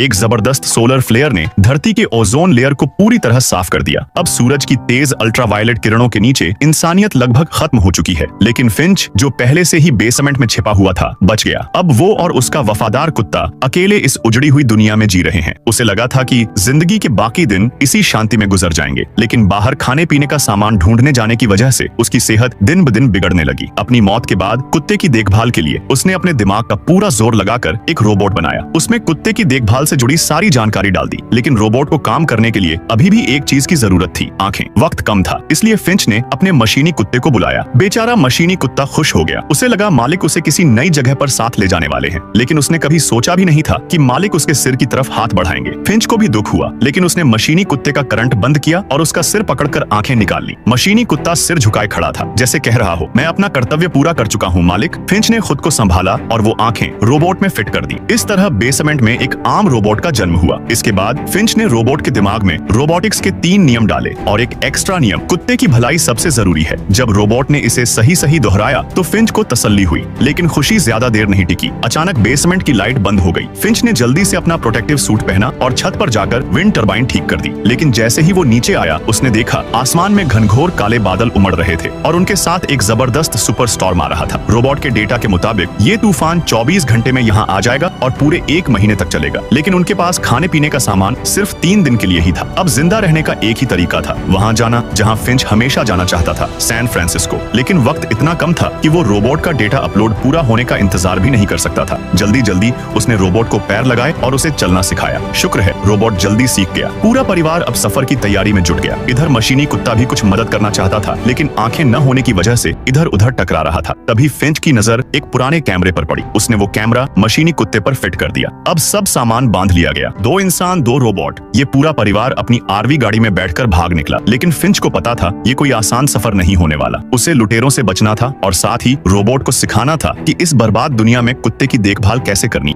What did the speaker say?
एक जबरदस्त solar flare ने धरती के ओजोन लेयर को पूरी तरह साफ कर दिया। अब सूरज की तेज अल्ट्रावायलेट किरणों के नीचे इंसानियत लगभग खत्म हो चुकी है, लेकिन फिंच जो पहले से ही बेसमेंट में छिपा हुआ था बच गया। अब वो और उसका वफादार कुत्ता अकेले इस उजड़ी हुई दुनिया में जी रहे हैं। उसे लगा था कि जिंदगी के बाकी दिन इसी शांति में गुजर जाएंगे, लेकिन बाहर खाने पीने का सामान ढूंढने जाने की वजह से उसकी सेहत दिन ब दिन बिगड़ने लगी। अपनी मौत के बाद कुत्ते की देखभाल के लिए उसने अपने दिमाग का पूरा जोर लगाकर एक रोबोट बनाया। उसमें कुत्ते की देखभाल से जुड़ी सारी जानकारी डाल दी, लेकिन रोबोट को काम करने के लिए अभी भी एक चीज की जरूरत थी, आंखें। वक्त कम था, इसलिए फिंच ने अपने मशीनी कुत्ते को बुलाया। बेचारा मशीनी कुत्ता खुश हो गया। उसे लगा मालिक उसे किसी नई जगह पर साथ ले जाने वाले हैं, लेकिन उसने कभी सोचा भी नहीं था कि मालिक उसके सिर की तरफ हाथ बढ़ाएंगे। फिंच को भी दुख हुआ, लेकिन उसने मशीनी कुत्ते का करंट बंद किया और उसका सिर पकड़कर आंखें निकाल ली। मशीनी कुत्ता सिर झुकाए खड़ा था, जैसे कह रहा हो, मैं अपना कर्तव्य पूरा कर चुका हूँ मालिक। फिंच ने खुद को संभाला और वो आंखें रोबोट में फिट कर दी। इस तरह बेसमेंट में एक आम रोबोट का जन्म हुआ। इसके बाद फिंच ने रोबोट के दिमाग में रोबोटिक्स के 3 नियम डाले और एक एक्स्ट्रा नियम, कुत्ते की भलाई सबसे जरूरी है। जब रोबोट ने इसे सही सही दोहराया तो फिंच को तसल्ली हुई, लेकिन खुशी ज्यादा देर नहीं टिकी। अचानक बेसमेंट की लाइट बंद हो गई। फिंच ने जल्दी से अपना प्रोटेक्टिव सूट पहना और छत पर जाकर विंड टरबाइन ठीक कर दी, लेकिन जैसे ही वो नीचे आया उसने देखा आसमान में घनघोर काले बादल उमड़ रहे थे और उनके साथ एक जबरदस्त सुपर स्टॉर्म आ रहा था। रोबोट के डेटा के मुताबिक ये तूफान 24 घंटे में यहाँ आ जाएगा और पूरे 1 महीने तक चलेगा, लेकिन उनके पास खाने पीने का सामान सिर्फ 3 दिन के लिए ही था। अब जिंदा रहने का एक ही तरीका था, वहाँ जाना जहाँ फिंच हमेशा जाना चाहता था, सैन फ्रांसिस्को। लेकिन वक्त इतना कम था कि वो रोबोट का डेटा अपलोड पूरा होने का इंतजार भी नहीं कर सकता था। जल्दी जल्दी उसने रोबोट को पैर लगाए और उसे चलना सिखाया। शुक्र है रोबोट जल्दी सीख गया। पूरा परिवार अब सफर की तैयारी में जुट गया। इधर मशीनी कुत्ता भी कुछ मदद करना चाहता था, लेकिन आंखें न होने की वजह से इधर उधर टकरा रहा था। तभी फिंच की नजर एक पुराने कैमरे पर पड़ी। उसने वो कैमरा मशीनी कुत्ते पर फिट कर दिया। अब सब सामान बांध लिया गया। 2 इंसान 2 रोबोट, ये पूरा परिवार अपनी आरवी गाड़ी में बैठकर भाग निकला। लेकिन फिंच को पता था ये कोई आसान सफर नहीं होने वाला। उसे लुटेरों से बचना था और साथ ही रोबोट को सिखाना था कि इस बर्बाद दुनिया में कुत्ते की देखभाल कैसे करनी।